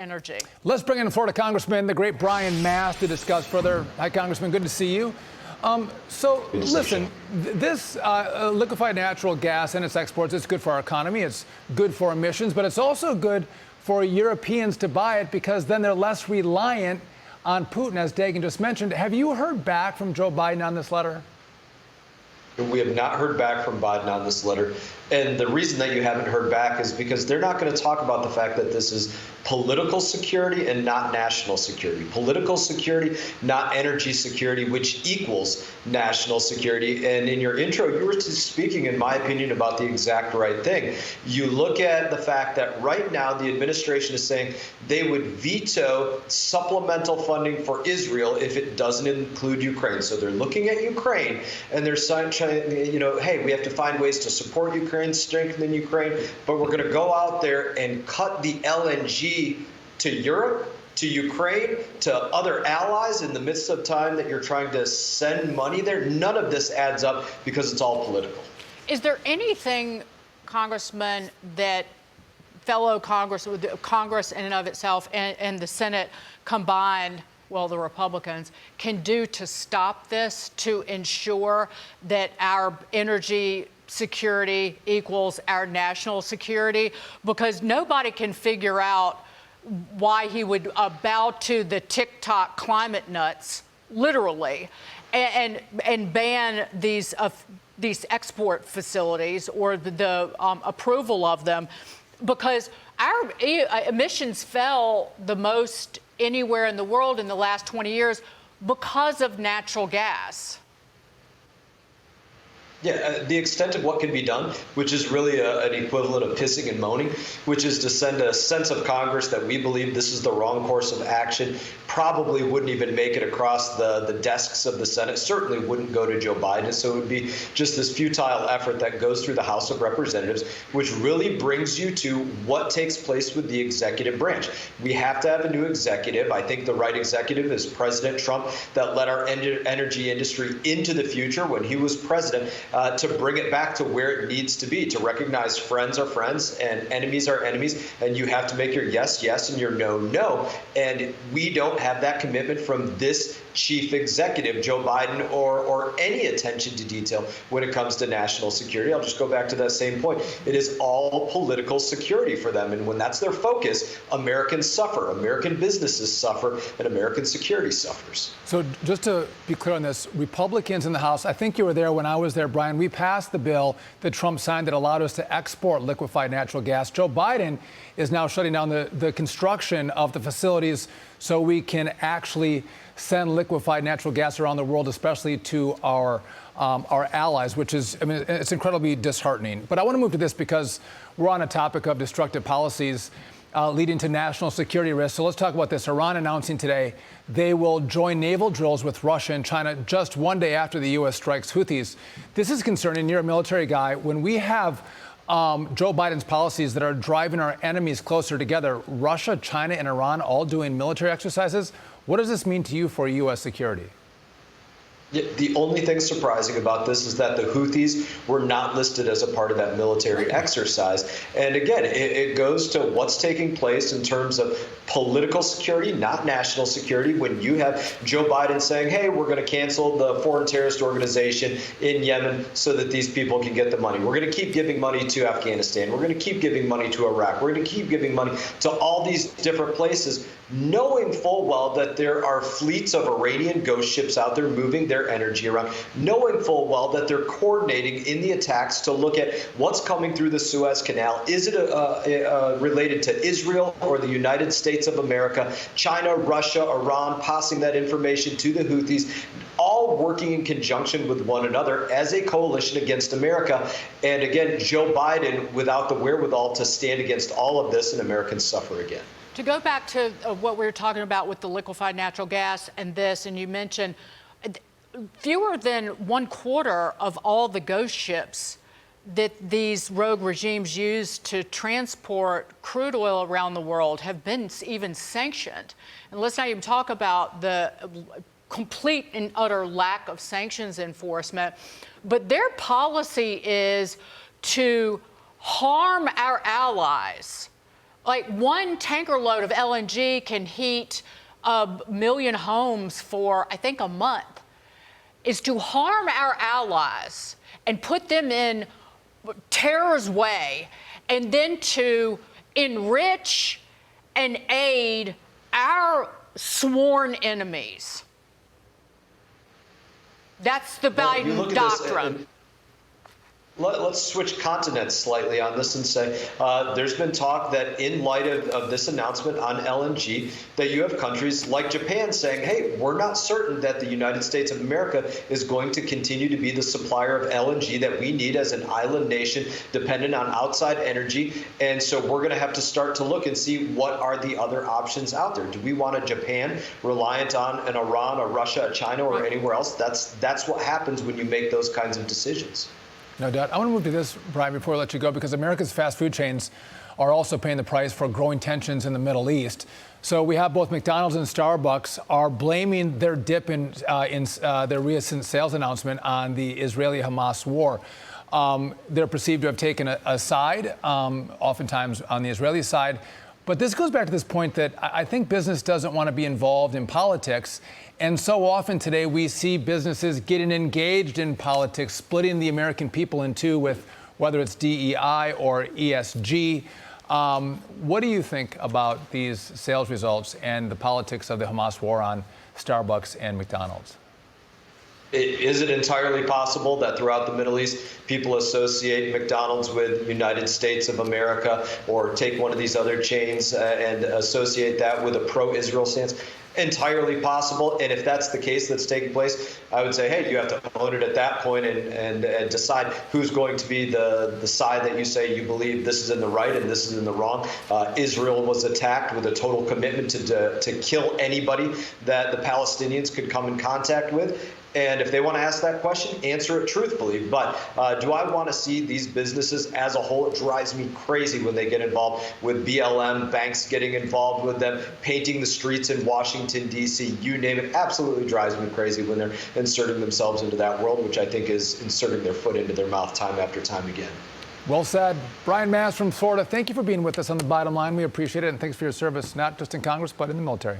energy. Let's bring in Florida Congressman, the great Brian Mast, to discuss further. Hi, Congressman. Good to see you. Listen, this liquefied natural gas and its exports, it's good for our economy. It's good for emissions, but it's also good for Europeans to buy it because then they're less reliant on Putin, as Dagan just mentioned. Have you heard back from Joe Biden on this letter? We have not heard back from Biden on this letter. And the reason that you haven't heard back is because they're not going to talk about the fact that this is political security and not national security. Political security, not energy security, which equals national security. And in your intro, you were speaking, in my opinion, about the exact right thing. You look at the fact that right now the administration is saying they would veto supplemental funding for Israel if it doesn't include Ukraine. So they're looking at Ukraine and they're saying, hey, we have to find ways to support Ukraine, strengthen Ukraine, but we're going to go out there and cut the LNG to Europe, to Ukraine, to other allies in the midst of time that you're trying to send money there. None of this adds up because it's all political. Is there anything, Congressman, that fellow Congress in and of itself and the Senate combined, well, the Republicans, can do to stop this, to ensure that our energy security equals our national security? Because nobody can figure out why he would bow to the TikTok climate nuts, literally, and ban these export facilities or the approval of them, because our emissions fell the most anywhere in the world in the last 20 years because of natural gas. Yeah, the extent of what can be done, which is really an equivalent of pissing and moaning, which is to send a sense of Congress that we believe this is the wrong course of action, probably wouldn't even make it across the desks of the Senate, certainly wouldn't go to Joe Biden. So it would be just this futile effort that goes through the House of Representatives, which really brings you to what takes place with the executive branch. We have to have a new executive. I think the right executive is President Trump, that led our energy industry into the future when he was president. To bring it back to where it needs to be, to recognize friends are friends and enemies are enemies, and you have to make your yes, yes, and your no, no. And we don't have that commitment from this chief executive, Joe Biden, or any attention to detail when it comes to national security. I'll just go back to that same point. It is all political security for them. And when that's their focus, Americans suffer, American businesses suffer, and American security suffers. So just to be clear on this, Republicans in the House, I think you were there when I was there, Brian, we passed the bill that Trump signed that allowed us to export liquefied natural gas. Joe Biden is now shutting down the construction of the facilities so we can actually send liquefied natural gas around the world, especially to our allies, which is, I mean, it's incredibly disheartening. But I want to move to this because we're on a topic of destructive policies leading to national security risks. So let's talk about this. Iran announcing today they will join naval drills with Russia and China just one day after the U.S. strikes Houthis. This is concerning. You're a military guy. When we have Joe Biden's policies that are driving our enemies closer together, Russia, China, and Iran all doing military exercises, what does this mean to you for U.S. security? The only thing surprising about this is that the Houthis were not listed as a part of that military exercise. And again, it goes to what's taking place in terms of political security, not national security, when you have Joe Biden saying, hey, we're going to cancel the foreign terrorist organization in Yemen so that these people can get the money. We're going to keep giving money to Afghanistan. We're going to keep giving money to Iraq. We're going to keep giving money to all these different places, knowing full well that there are fleets of Iranian ghost ships out there moving their energy around, knowing full well that they're coordinating in the attacks to look at what's coming through the Suez Canal. Is it related to Israel or the United States of America, China, Russia, Iran, passing that information to the Houthis, all working in conjunction with one another as a coalition against America. And again, Joe Biden without the wherewithal to stand against all of this, and Americans suffer again. To go back to what we were talking about with the liquefied natural gas and this, and you mentioned fewer than 1/4 of all the ghost ships that these rogue regimes use to transport crude oil around the world have been even sanctioned. And let's not even talk about the complete and utter lack of sanctions enforcement. But their policy is to harm our allies like one tanker load of LNG can heat 1 million homes for, I think, a month, is to harm our allies and put them in terror's way, and then to enrich and aid our sworn enemies. That's the Biden doctrine. Let's switch continents slightly on this and say there's been talk that in light of this announcement on LNG, that you have countries like Japan saying, hey, we're not certain that the United States of America is going to continue to be the supplier of LNG that we need as an island nation dependent on outside energy. And so we're going to have to start to look and see what are the other options out there. Do we want a Japan reliant on an Iran, a Russia, a China, or anywhere else? That's what happens when you make those kinds of decisions. No doubt. I want to move to this, Brian, before I let you go, because America's fast food chains are also paying the price for growing tensions in the Middle East. So we have both McDonald's and Starbucks are blaming their dip in their recent sales announcement on the Israeli-Hamas war. They're perceived to have taken a side, oftentimes on the Israeli side. But this goes back to this point that I think business doesn't want to be involved in politics. And so often today we see businesses getting engaged in politics, splitting the American people in two with whether it's DEI or ESG. What do you think about these sales results and the politics of the Hamas war on Starbucks and McDonald's? Is it entirely possible that throughout the Middle East, people associate McDonald's with United States of America, or take one of these other chains and associate that with a pro-Israel stance? Entirely possible. And if that's the case that's taking place, I would say, hey, you have to own it at that point and decide who's going to be the side that you say you believe this is in the right and this is in the wrong. Israel was attacked with a total commitment to kill anybody that the Palestinians could come in contact with. And if they want to ask that question, answer it truthfully. But do I want to see these businesses as a whole? It drives me crazy when they get involved with BLM, banks getting involved with them, painting the streets in Washington, D.C., you name it. Absolutely drives me crazy when they're inserting themselves into that world, which I think is inserting their foot into their mouth time after time again. Well said. Brian Mast from Florida, thank you for being with us on The Bottom Line. We appreciate it, and thanks for your service, not just in Congress, but in the military.